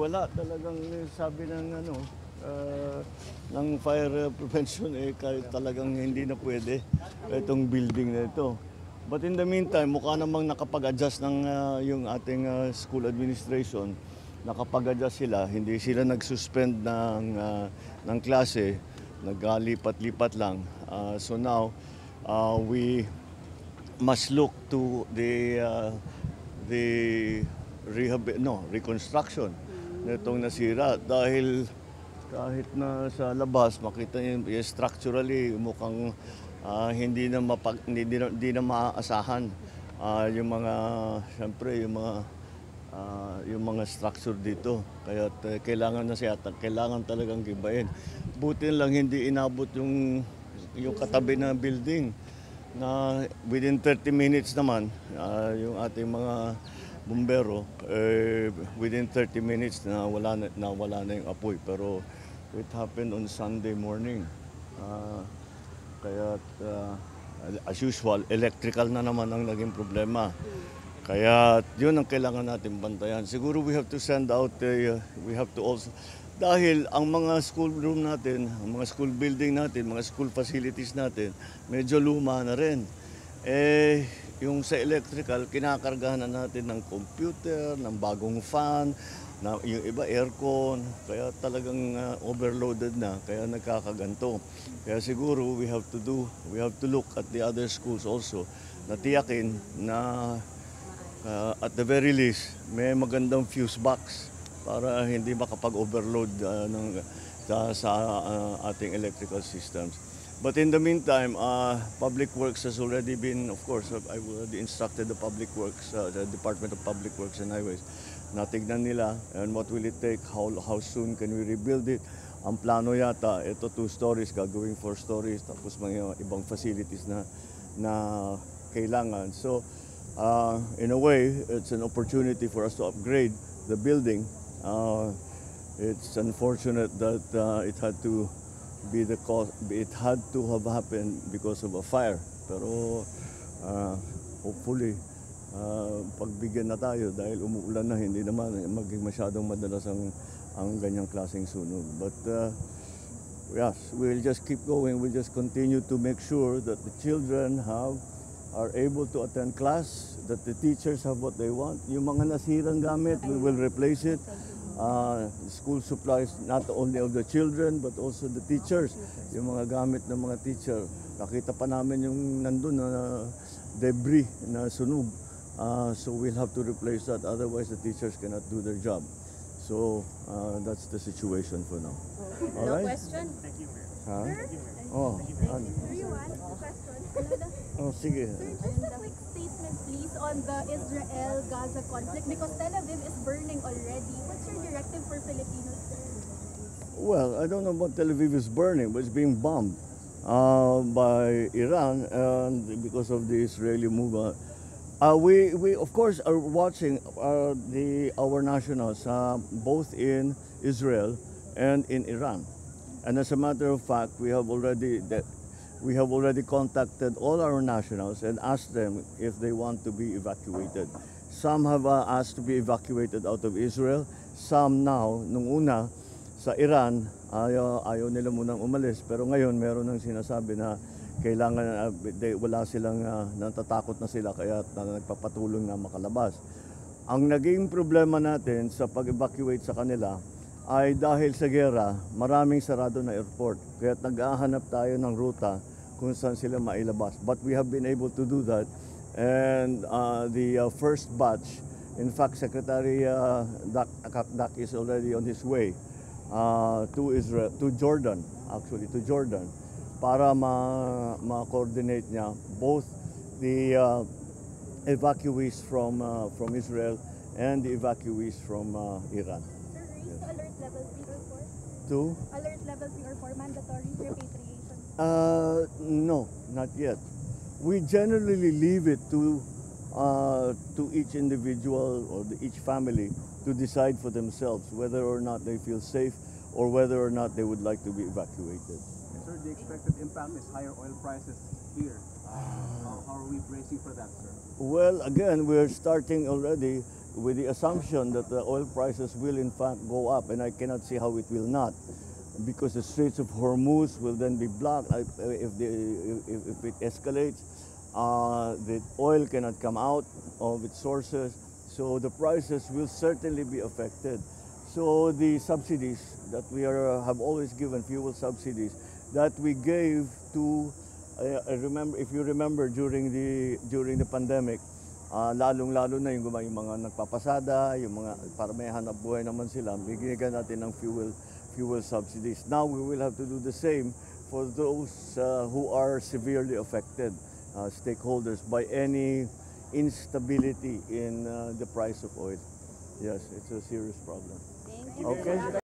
wala talagang sabi ng ng fire prevention kahit talagang hindi na pwede itong building na ito. But in the meantime, mukha namang nakapag-adjust ng yung ating school administration. Nakapag-adjust sila, hindi sila nag-suspend ng klase, naglipat-lipat lang. So now, we must look to the reconstruction nitong nasira dahil kahit na sa labas makita niyo structurally mukhang hindi na maaasahan yung mga siyempre yung mga structure dito kaya kailangan talagang gibahin. Buti lang hindi inabot yung katabi na building na within 30 minutes naman yung ating mga bumbero within 30 minutes na wala na yung apoy, pero it happened on Sunday morning kaya as usual electrical na naman ang naging problema, kaya yun ang kailangan natin bantayan. Siguro we have to send out we have to also, dahil ang mga school room natin, ang mga school building natin, mga school facilities natin, medyo luma na rin. Yung sa electrical, kinakargahan na natin ng computer, ng bagong fan, yung iba aircon, kaya talagang overloaded na, kaya nagkakaganto. Kaya siguro we have to look at the other schools also, na tiyakin na at the very least, may magandang fuse box para hindi makapag-overload sa ating electrical systems. But in the meantime, Public Works has already been, of course, I've already instructed the Public Works, the Department of Public Works and Highways, natignan nila, and what will it take, how soon can we rebuild it. Ang plano yata, ito 2 stories, gagawing 4 stories, tapos mga ibang facilities na kailangan. So, in a way, it's an opportunity for us to upgrade the building. It's unfortunate that it had to have happened because of a fire. Pero hopefully, pagbigyan na tayo dahil umuulan na, hindi naman maging masyadong madalas ang ganyang klaseng sunog. But yes, we'll just keep going. We'll just continue to make sure that the children are able to attend class, that the teachers have what they want. Yung mga nasirang gamit, we will replace it. School supplies, not only of the children, but also the teachers. Yung mga gamit ng mga teacher. Nakita pa namin yung nandun na debris na sunog. So we'll have to replace that. Otherwise, the teachers cannot do their job. So that's the situation for now. All right? Question? Thank you, Mayor. Huh? Sir? Oh, Do you want a question? oh, sige. Sir, just a quick statement please on the Israel-Gaza conflict because Tel Aviv is burning already. What's your directive for Filipinos, sir? Well, I don't know what Tel Aviv is burning, but it's being bombed by Iran, and because of the Israeli move. We of course are watching our nationals both in Israel and in Iran, and as a matter of fact, we have already contacted all our nationals and asked them if they want to be evacuated. Some have asked to be evacuated out of Israel. Some now, nung una, sa Iran, ayaw nila munang umalis. Pero ngayon, meron nang sinasabi na kailangan, wala silang, natatakot na sila kaya nagpapatulong na makalabas. Ang naging problema natin sa pag-evacuate sa kanila ay dahil sa gera, maraming sarado na airport. Kaya nag-ahanap tayo ng ruta kung saan sila mailabas. But we have been able to do that. And the first batch, in fact, Secretary Dak is already on his way to Jordan, para ma-coordinate niya both the evacuees from Israel and the evacuees from Iran. Sir, raise to alert level 3 or 4? To? Alert level 3 or 4, mandatory repatriation. No, not yet. We generally leave it to each individual or each family to decide for themselves whether or not they feel safe or whether or not they would like to be evacuated. Sir, the expected impact is higher oil prices here. How are we bracing for that, sir? Well, again, we're starting already with the assumption that the oil prices will in fact go up, and I cannot see how it will not, because the Straits of Hormuz will then be blocked if it escalates. The oil cannot come out of its sources, so the prices will certainly be affected. So the subsidies that we have always given, fuel subsidies that we gave to, I remember, if you remember during the pandemic, lalong-lalo na yung mga nagpapasada, yung mga para may hanap buhay naman sila, bigyan natin ng fuel subsidies. Now we will have to do the same for those who are severely affected, stakeholders, by any instability in the price of oil. Yes, it's a serious problem. Thank you. Okay.